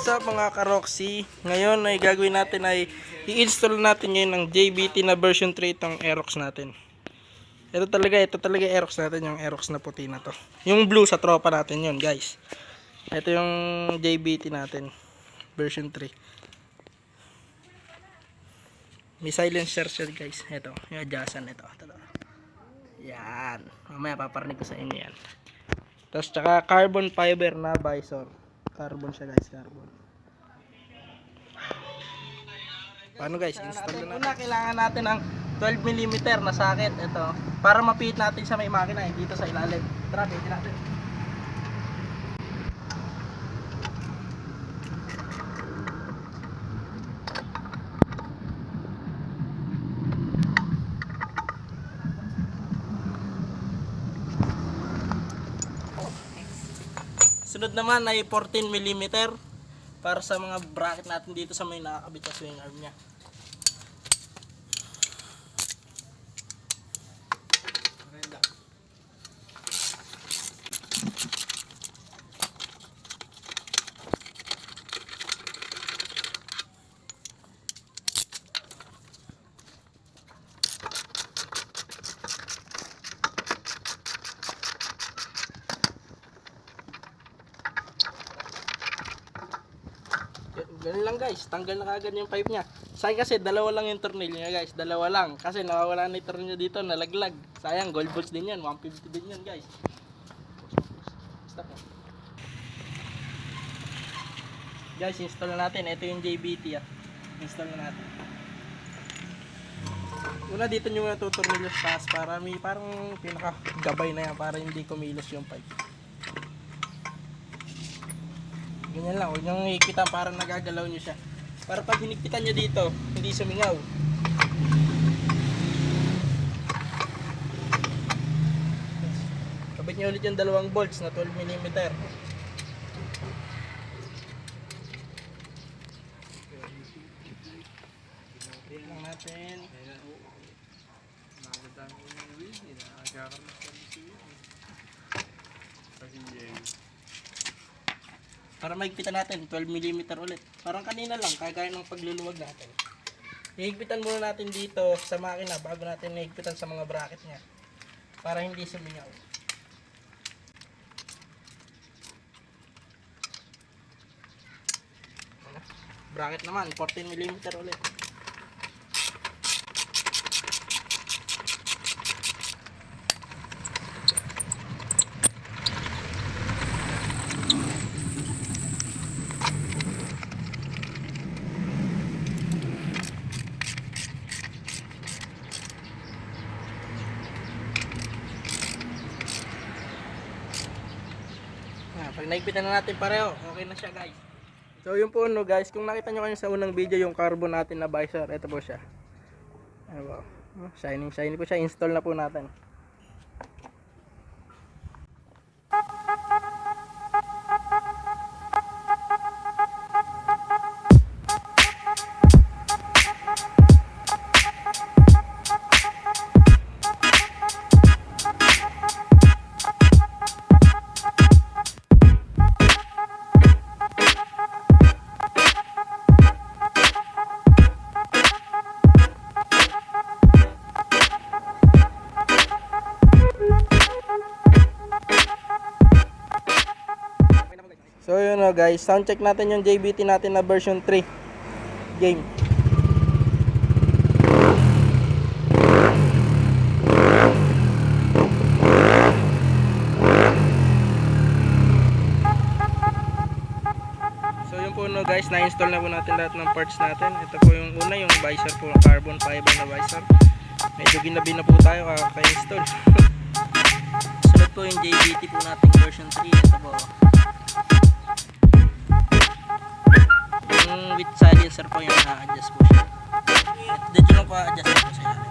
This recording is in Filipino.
What's up mga ka-Roxy? Ngayon ay gagawin natin ay i-install natin ngayon ng JVT na version 3 itong Aerox natin. Ito talaga Aerox natin, yung Aerox na puti na to. Yung blue sa tropa natin yun, guys. Ito yung JVT natin version 3. May silencer siya, guys. Ito, yung adjustan ito. Yan. Mamaya paparinig ko sa inyo yan. Tapos tsaka carbon fiber na visor. Carbon siya, guys, carbon. Paano, guys? Install na natin. Una, kailangan natin ng 12mm na socket. Ito. Para mapihit natin sa may makina, dito sa ilalim. Tara, pihitin natin. Sunod naman ay 14mm para sa mga bracket natin dito sa may nakakabit sa swing arm niya. Ganun lang, guys, tanggal na kagad yung pipe niya. Sayang kasi dalawa lang yung tornilyo niya, guys, dalawa lang. Kasi nawawala na yung tornilyo dito, nalaglag. Sayang, gold bolts din yan, 150 din yan, guys. Stop mo. Guys, install na natin. Ito yung JVT, install na natin. Una, dito nyo muna tutornilyo sa taas para may parang pinakagabay na yan para hindi kumilos yung pipe. Ganyan lang, huwag nyo ikitan para nagagalaw nyo siya. Para pag hinigpitan nyo dito, hindi sumingaw. Kabit nyo ulit yung dalawang bolts na 12mm. Tingnan lang natin. Para mahigpitan natin, 12mm ulit. Parang kanina lang, kagaya ng pagluluwag natin. Hihigpitan muna natin dito sa makina bago natin hihigpitan sa mga bracket niya. Para hindi sumingaw. Bracket naman, 14mm ulit. Pag naigpitan na natin pareho, okay na siya, guys. So yun po, no, guys, kung nakita nyo kayo sa unang video yung carbon natin na visor, ito po siya. Ano po, shiny po siya. Install na po natin. So yun, no, guys, sound check natin yung JVT natin na version 3 game. So yun po, no, guys, na-install na po natin lahat ng parts natin. Ito po yung una, yung visor po, carbon fiber na visor. Medyo ginabi na po tayo kaka-install. Sunod po yung JVT po natin version 3. Ito po, with silencer po yung na-adjust po siya. Dito lang po adjust po sa ilalim.